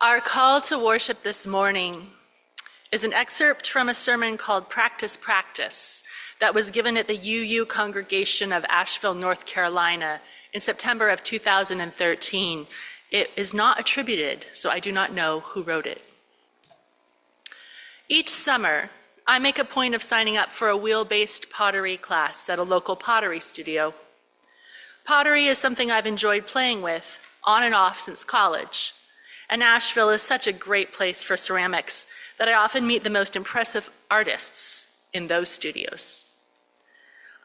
Our call to worship this morning is an excerpt from a sermon called Practice, Practice that was given at the UU congregation of Asheville, North Carolina in September of 2013. It is not attributed, so I do not know who wrote it. Each summer, I make a point of signing up for a wheel-based pottery class at a local pottery studio. Pottery is something I've enjoyed playing with on and off since college. And Asheville is such a great place for ceramics that I often meet the most impressive artists in those studios.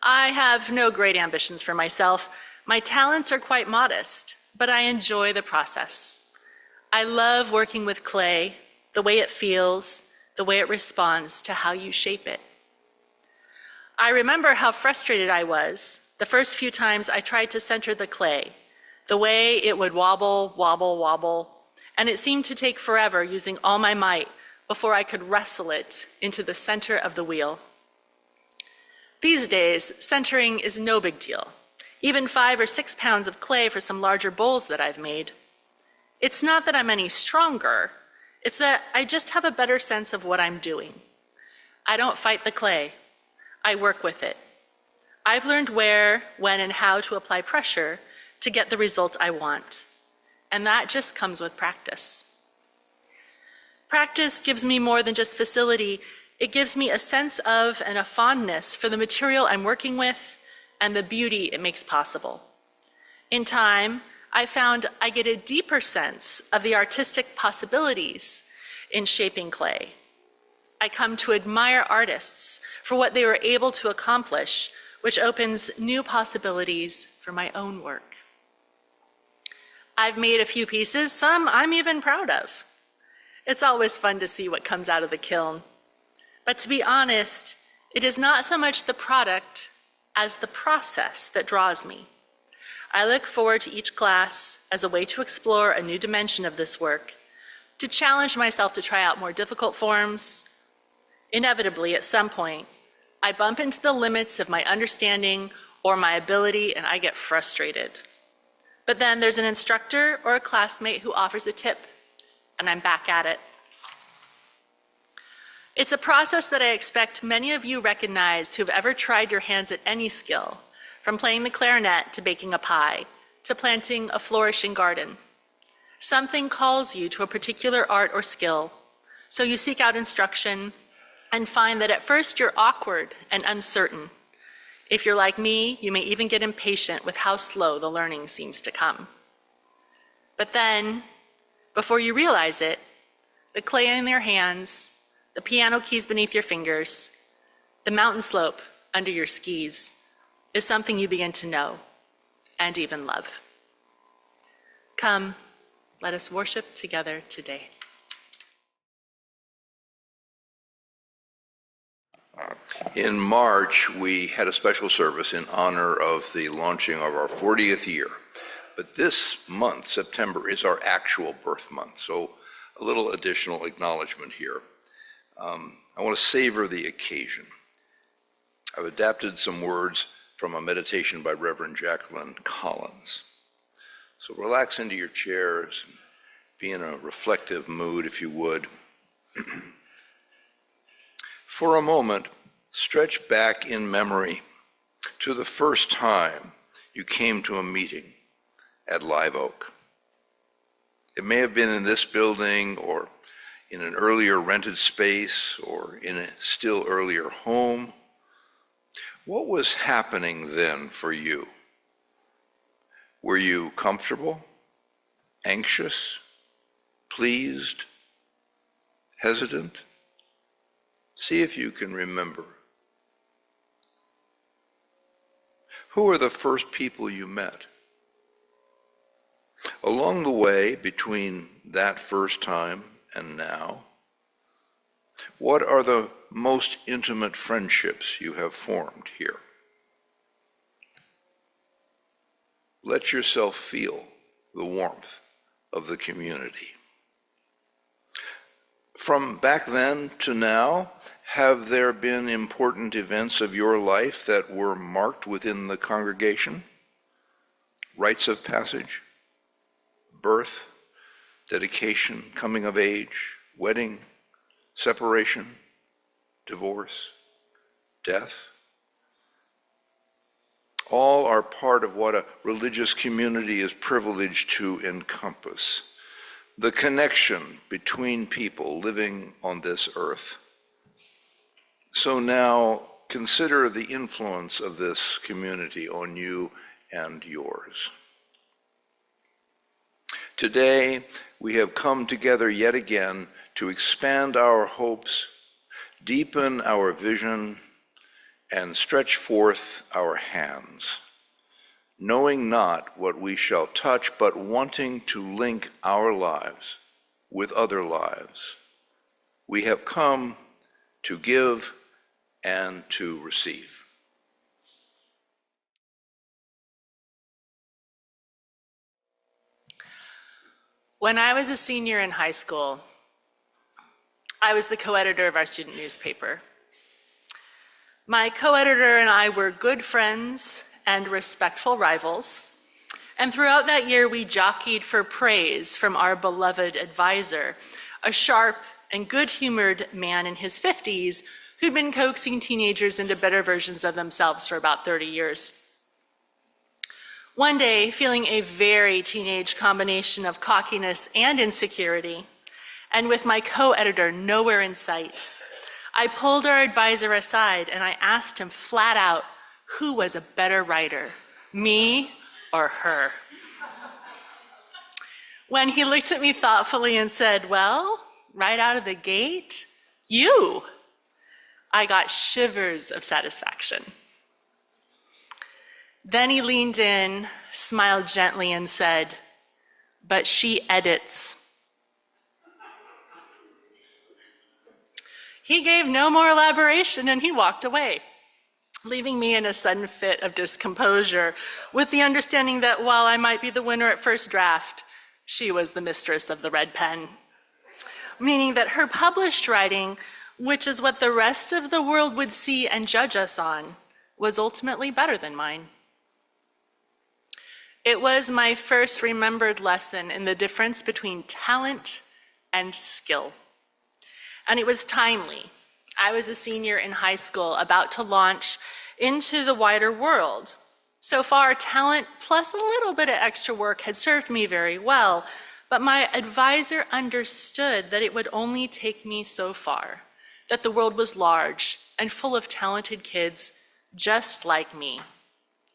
I have no great ambitions for myself. My talents are quite modest, but I enjoy the process. I love working with clay, the way it feels, the way it responds to how you shape it. I remember how frustrated I was the first few times I tried to center the clay, the way it would wobble, wobble, wobble, and it seemed to take forever using all my might before I could wrestle it into the center of the wheel. These days, centering is no big deal, even 5 or 6 pounds of clay for some larger bowls that I've made. It's not that I'm any stronger, it's that I just have a better sense of what I'm doing. I don't fight the clay, I work with it. I've learned where, when, and how to apply pressure to get the result I want. And that just comes with practice. Practice gives me more than just facility. It gives me a sense of and a fondness for the material I'm working with and the beauty it makes possible. In time, I found I get a deeper sense of the artistic possibilities in shaping clay. I come to admire artists for what they were able to accomplish, which opens new possibilities for my own work. I've made a few pieces, some I'm even proud of. It's always fun to see what comes out of the kiln. But to be honest, it is not so much the product as the process that draws me. I look forward to each class as a way to explore a new dimension of this work, to challenge myself to try out more difficult forms. Inevitably, at some point, I bump into the limits of my understanding or my ability, and I get frustrated. But then there's an instructor or a classmate who offers a tip, and I'm back at it. It's a process that I expect many of you recognize who've ever tried your hands at any skill, from playing the clarinet to baking a pie, to planting a flourishing garden. Something calls you to a particular art or skill, so you seek out instruction and find that at first you're awkward and uncertain. If you're like me, you may even get impatient with how slow the learning seems to come. But then, before you realize it, the clay in your hands, the piano keys beneath your fingers, the mountain slope under your skis is something you begin to know and even love. Come, let us worship together today. In March, we had a special service in honor of the launching of our 40th year. But this month, September, is our actual birth month, so a little additional acknowledgement here. I want to savor the occasion. I've adapted some words from a meditation by Reverend Jacqueline Collins. So relax into your chairs, and be in a reflective mood, if you would. For a moment, stretch back in memory to the first time you came to a meeting at Live Oak. It may have been in this building or in an earlier rented space or in a still earlier home. What was happening then for you? Were you comfortable, anxious, pleased, hesitant? See if you can remember. Who were the first people you met? Along the way between that first time and now, what are the most intimate friendships you have formed here? Let yourself feel the warmth of the community. From back then to now, have there been important events of your life that were marked within the congregation? Rites of passage, birth, dedication, coming of age, wedding, separation, divorce, death. All are part of what a religious community is privileged to encompass. The connection between people living on this earth. So now consider the influence of this community on you and yours. Today, we have come together yet again to expand our hopes, deepen our vision, and stretch forth our hands, knowing not what we shall touch, but wanting to link our lives with other lives. We have come to give and to receive. When I was a senior in high school, I was the co-editor of our student newspaper. My co-editor and I were good friends and respectful rivals, and throughout that year we jockeyed for praise from our beloved advisor, a sharp and good-humored man in his 50s who'd been coaxing teenagers into better versions of themselves for about 30 years. One day, feeling a very teenage combination of cockiness and insecurity, and with my co-editor nowhere in sight, I pulled our advisor aside and I asked him flat out who was a better writer, me or her. When he looked at me thoughtfully and said, "Well, right out of the gate, you," I got shivers of satisfaction. Then he leaned in, smiled gently, and said, "But she edits." He gave no more elaboration and he walked away, leaving me in a sudden fit of discomposure with the understanding that while I might be the winner at first draft, she was the mistress of the red pen. Meaning that her published writing, which is what the rest of the world would see and judge us on, was ultimately better than mine. It was my first remembered lesson in the difference between talent and skill. And it was timely. I was a senior in high school, about to launch into the wider world. So far, talent plus a little bit of extra work had served me very well, but my advisor understood that it would only take me so far, that the world was large and full of talented kids just like me,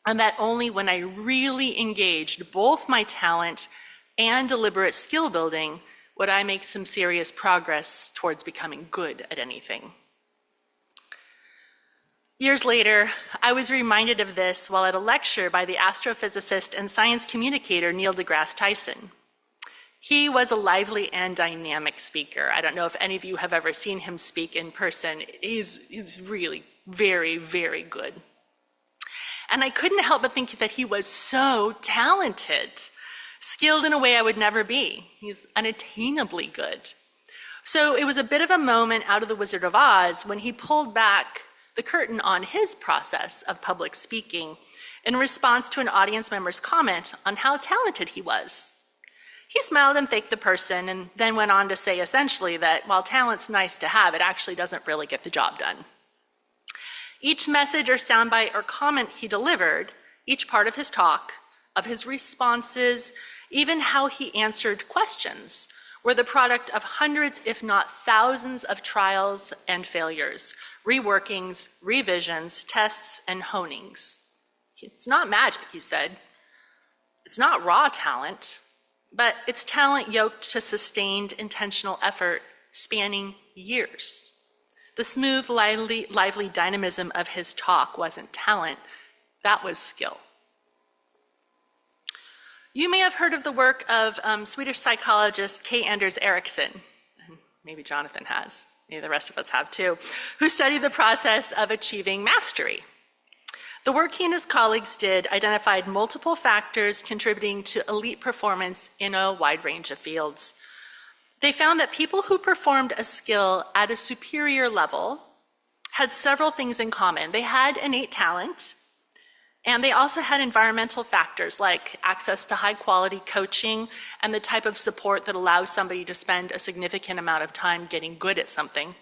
and that only when I really engaged both my talent and deliberate skill building would I make some serious progress towards becoming good at anything. Years later, I was reminded of this while at a lecture by the astrophysicist and science communicator Neil deGrasse Tyson. He was a lively and dynamic speaker. I don't know if any of you have ever seen him speak in person. He was really very, very good. And I couldn't help but think that he was so talented, skilled in a way I would never be. He's unattainably good. So it was a bit of a moment out of The Wizard of Oz when he pulled back the curtain on his process of public speaking in response to an audience member's comment on how talented he was. He smiled and thanked the person and then went on to say essentially that while talent's nice to have, it actually doesn't really get the job done. Each message or soundbite or comment he delivered, each part of his talk, of his responses, even how he answered questions, were the product of hundreds, if not thousands, of trials and failures, reworkings, revisions, tests, and honings. It's not magic, he said. It's not raw talent, but it's talent yoked to sustained, intentional effort spanning years. The smooth, lively dynamism of his talk wasn't talent, that was skill. You may have heard of the work of Swedish psychologist K. Anders Ericsson, and maybe Jonathan has, maybe the rest of us have too, who studied the process of achieving mastery. The work he and his colleagues did identified multiple factors contributing to elite performance in a wide range of fields. They found that people who performed a skill at a superior level had several things in common. They had innate talent, And they also had environmental factors like access to high quality coaching and the type of support that allows somebody to spend a significant amount of time getting good at something.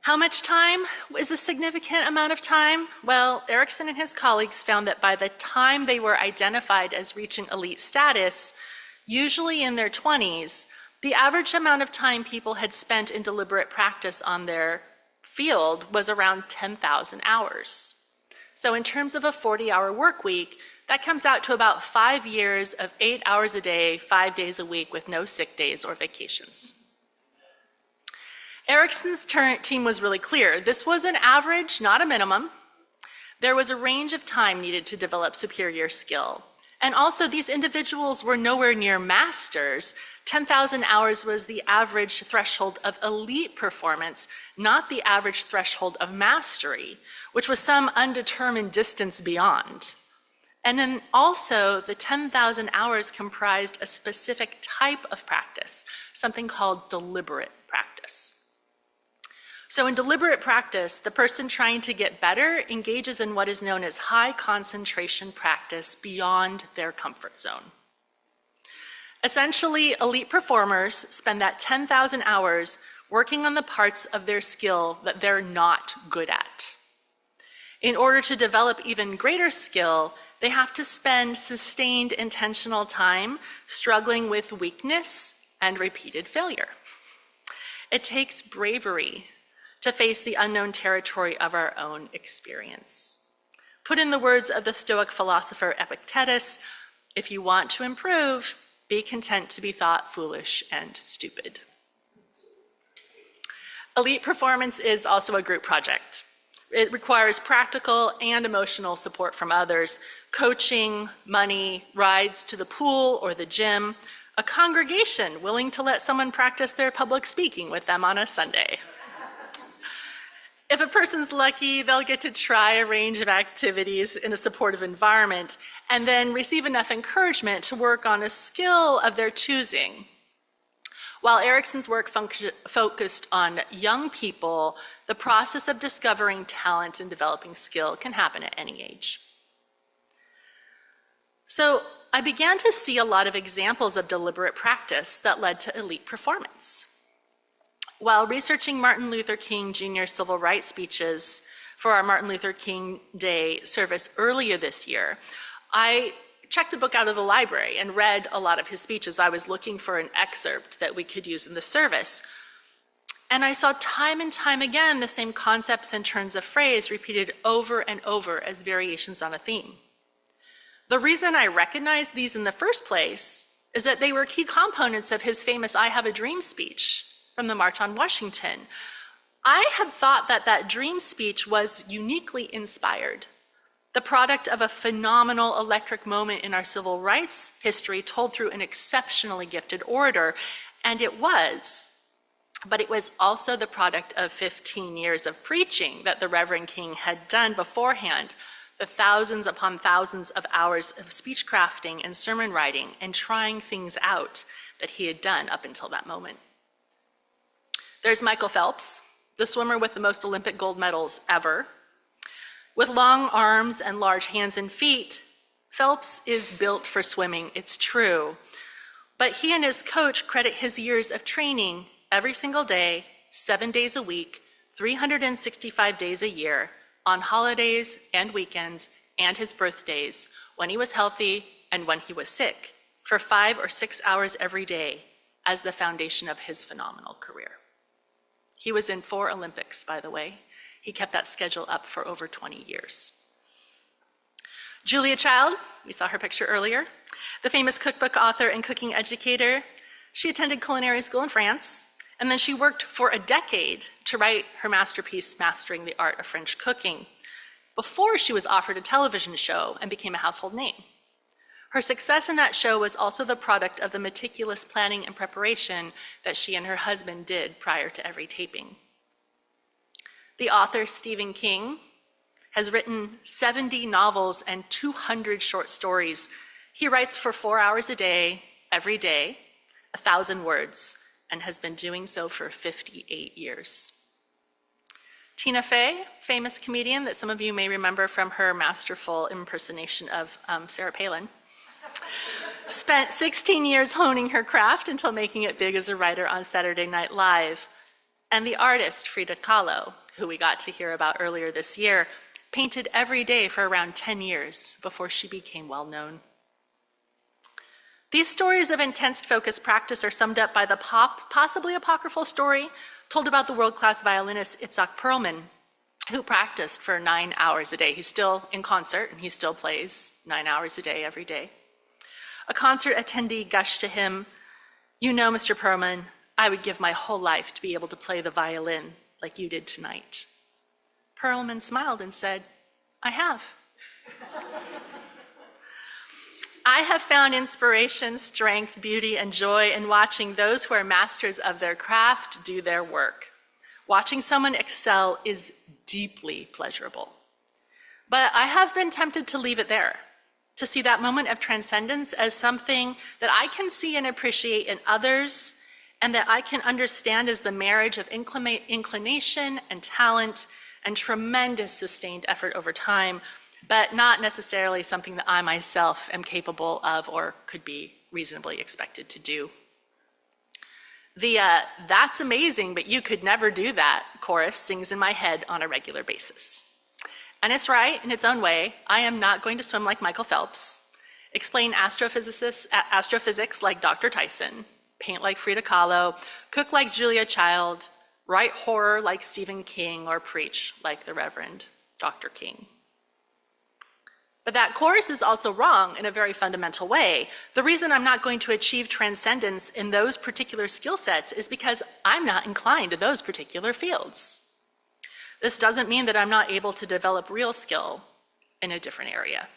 How much time is a significant amount of time? Well, Erickson and his colleagues found that by the time they were identified as reaching elite status, usually in their 20s, the average amount of time people had spent in deliberate practice on their field was around 10,000 hours. So in terms of a 40-hour work week, that comes out to about 5 years of 8 hours a day, 5 days a week with no sick days or vacations. Erickson's team was really clear. This was an average, not a minimum. There was a range of time needed to develop superior skill. And also, these individuals were nowhere near masters. 10,000 hours was the average threshold of elite performance, not the average threshold of mastery, which was some undetermined distance beyond. And then also, the 10,000 hours comprised a specific type of practice, something called deliberate practice. So in deliberate practice, the person trying to get better engages in what is known as high concentration practice beyond their comfort zone. Essentially, elite performers spend that 10,000 hours working on the parts of their skill that they're not good at. In order to develop even greater skill, they have to spend sustained intentional time struggling with weakness and repeated failure. It takes bravery to face the unknown territory of our own experience. Put in the words of the Stoic philosopher Epictetus, if you want to improve, be content to be thought foolish and stupid. Elite performance is also a group project. It requires practical and emotional support from others, coaching, money, rides to the pool or the gym, a congregation willing to let someone practice their public speaking with them on a Sunday. If a person's lucky, they'll get to try a range of activities in a supportive environment and then receive enough encouragement to work on a skill of their choosing. While Erickson's work focused on young people, the process of discovering talent and developing skill can happen at any age. So I began to see a lot of examples of deliberate practice that led to elite performance. While researching Martin Luther King Jr.'s civil rights speeches for our Martin Luther King Day service earlier this year, I checked a book out of the library and read a lot of his speeches. I was looking for an excerpt that we could use in the service. And I saw time and time again the same concepts and turns of phrase repeated over and over as variations on a theme. The reason I recognized these in the first place is that they were key components of his famous I Have a Dream speech from the March on Washington. I had thought that that dream speech was uniquely inspired, the product of a phenomenal electric moment in our civil rights history told through an exceptionally gifted orator, and it was. But it was also the product of 15 years of preaching that the Reverend King had done beforehand, the thousands upon thousands of hours of speech crafting and sermon writing and trying things out that he had done up until that moment. There's Michael Phelps, the swimmer with the most Olympic gold medals ever. With long arms and large hands and feet, Phelps is built for swimming, it's true. But he and his coach credit his years of training every single day, 7 days a week, 365 days a year, on holidays and weekends and his birthdays, when he was healthy and when he was sick, for 5 or 6 hours every day as the foundation of his phenomenal career. He was in 4 Olympics, by the way. He kept that schedule up for over 20 years. Julia Child, we saw her picture earlier, the famous cookbook author and cooking educator. She attended culinary school in France, and then she worked for a decade to write her masterpiece, Mastering the Art of French Cooking, before she was offered a television show and became a household name. Her success in that show was also the product of the meticulous planning and preparation that she and her husband did prior to every taping. The author, Stephen King, has written 70 novels and 200 short stories. He writes for 4 hours a day, every day, 1,000 words, and has been doing so for 58 years. Tina Fey, famous comedian that some of you may remember from her masterful impersonation of Sarah Palin, spent 16 years honing her craft until making it big as a writer on Saturday Night Live. And the artist, Frida Kahlo, who we got to hear about earlier this year, painted every day for around 10 years before she became well known. These stories of intense focused practice are summed up by the possibly apocryphal story told about the world-class violinist Itzhak Perlman, who practiced for 9 hours a day. He's still in concert and he still plays 9 hours a day every day. A concert attendee gushed to him, "You know, Mr. Perlman, I would give my whole life to be able to play the violin like you did tonight." Perlman smiled and said, "I have." I have found inspiration, strength, beauty, and joy in watching those who are masters of their craft do their work. Watching someone excel is deeply pleasurable. But I have been tempted to leave it there, to see that moment of transcendence as something that I can see and appreciate in others, and that I can understand as the marriage of inclination and talent and tremendous sustained effort over time, but not necessarily something that I myself am capable of or could be reasonably expected to do. The "that's amazing, but you could never do that" chorus sings in my head on a regular basis. And it's right in its own way. I am not going to swim like Michael Phelps, explain astrophysics like Dr. Tyson, paint like Frida Kahlo, cook like Julia Child, write horror like Stephen King, or preach like the Reverend Dr. King. But that chorus is also wrong in a very fundamental way. The reason I'm not going to achieve transcendence in those particular skill sets is because I'm not inclined to those particular fields. This doesn't mean that I'm not able to develop real skill in a different area.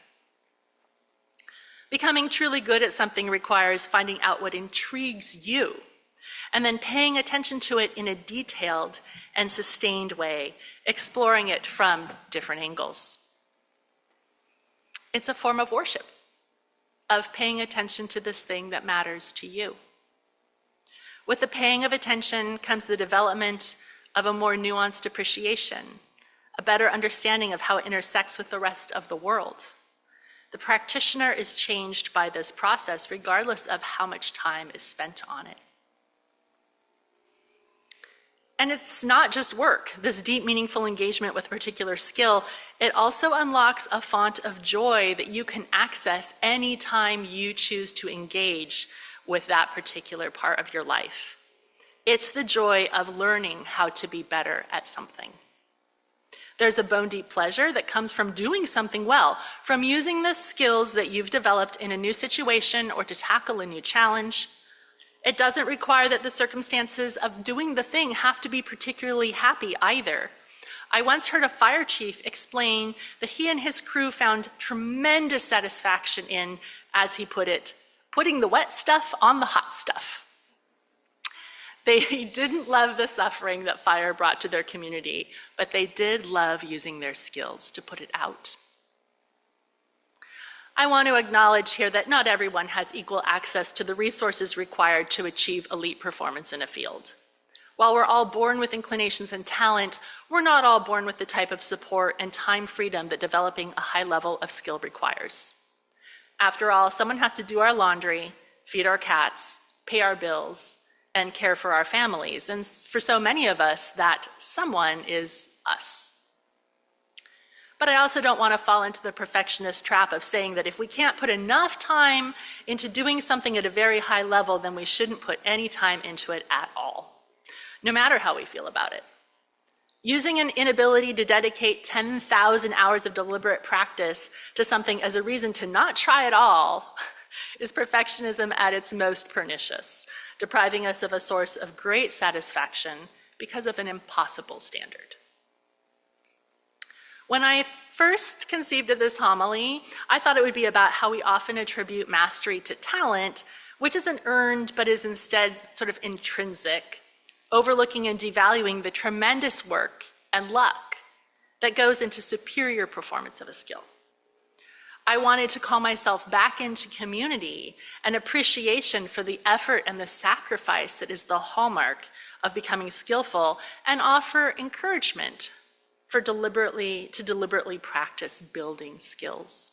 Becoming truly good at something requires finding out what intrigues you, and then paying attention to it in a detailed and sustained way, exploring it from different angles. It's a form of worship, of paying attention to this thing that matters to you. With the paying of attention comes the development of a more nuanced appreciation, a better understanding of how it intersects with the rest of the world. The practitioner is changed by this process regardless of how much time is spent on it. And it's not just work, this deep, meaningful engagement with a particular skill. It also unlocks a font of joy that you can access anytime you choose to engage with that particular part of your life. It's the joy of learning how to be better at something. There's a bone-deep pleasure that comes from doing something well, from using the skills that you've developed in a new situation or to tackle a new challenge. It doesn't require that the circumstances of doing the thing have to be particularly happy either. I once heard a fire chief explain that he and his crew found tremendous satisfaction in, as he put it, putting the wet stuff on the hot stuff. They didn't love the suffering that fire brought to their community, but they did love using their skills to put it out. I want to acknowledge here that not everyone has equal access to the resources required to achieve elite performance in a field. While we're all born with inclinations and talent, we're not all born with the type of support and time freedom that developing a high level of skill requires. After all, someone has to do our laundry, feed our cats, pay our bills, and care for our families. And for so many of us, that someone is us. But I also don't want to fall into the perfectionist trap of saying that if we can't put enough time into doing something at a very high level, then we shouldn't put any time into it at all, no matter how we feel about it. Using an inability to dedicate 10,000 hours of deliberate practice to something as a reason to not try at all is perfectionism at its most pernicious, depriving us of a source of great satisfaction because of an impossible standard. When I first conceived of this homily, I thought it would be about how we often attribute mastery to talent, which isn't earned but is instead sort of intrinsic, overlooking and devaluing the tremendous work and luck that goes into superior performance of a skill. I wanted to call myself back into community and appreciation for the effort and the sacrifice that is the hallmark of becoming skillful, and offer encouragement to deliberately practice building skills.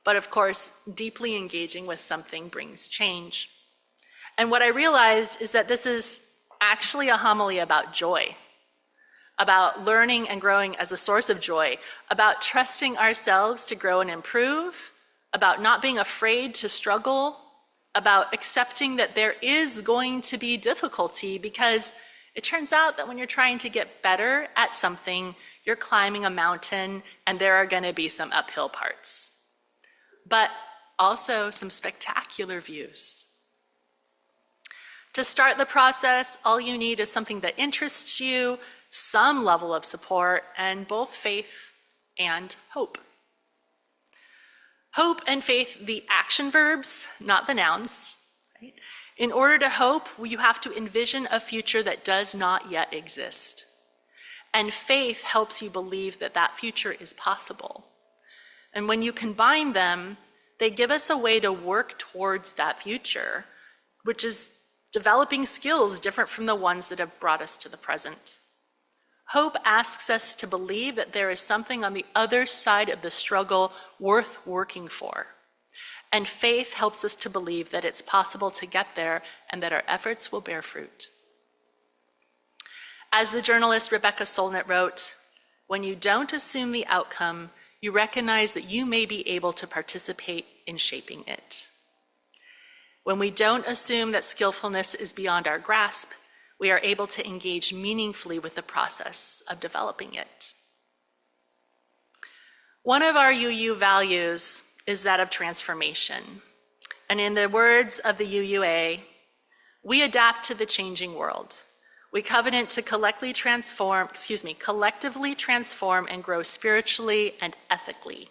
But of course, deeply engaging with something brings change. And what I realized is that this is actually a homily about joy, about learning and growing as a source of joy, about trusting ourselves to grow and improve, about not being afraid to struggle, about accepting that there is going to be difficulty, because it turns out that when you're trying to get better at something, you're climbing a mountain and there are going to be some uphill parts, but also some spectacular views. To start the process, all you need is something that interests you, some level of support, and both faith and hope. Hope and faith, the action verbs, not the nouns. Right? In order to hope, you have to envision a future that does not yet exist. And faith helps you believe that that future is possible. And when you combine them, they give us a way to work towards that future, which is developing skills different from the ones that have brought us to the present. Hope asks us to believe that there is something on the other side of the struggle worth working for. And faith helps us to believe that it's possible to get there and that our efforts will bear fruit. As the journalist Rebecca Solnit wrote, "When you don't assume the outcome, you recognize that you may be able to participate in shaping it. When we don't assume that skillfulness is beyond our grasp, we are able to engage meaningfully with the process of developing it." One of our UU values is that of transformation. And in the words of the UUA, we adapt to the changing world. We covenant to collectively transform and grow spiritually and ethically.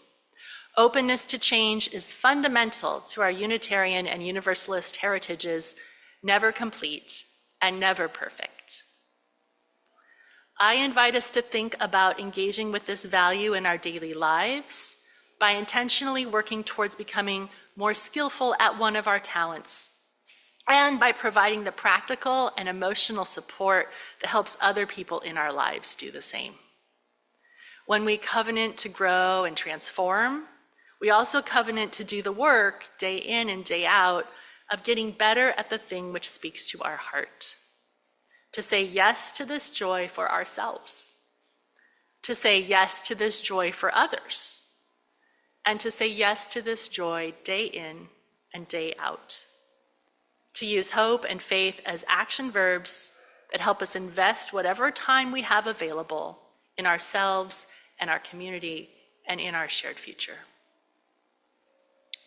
Openness to change is fundamental to our Unitarian and Universalist heritages, never complete and never perfect. I invite us to think about engaging with this value in our daily lives by intentionally working towards becoming more skillful at one of our talents, and by providing the practical and emotional support that helps other people in our lives do the same. When we covenant to grow and transform, we also covenant to do the work day in and day out of getting better at the thing which speaks to our heart. To say yes to this joy for ourselves, to say yes to this joy for others, and to say yes to this joy day in and day out. To use hope and faith as action verbs that help us invest whatever time we have available in ourselves and our community and in our shared future.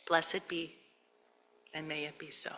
Blessed be, and may it be so.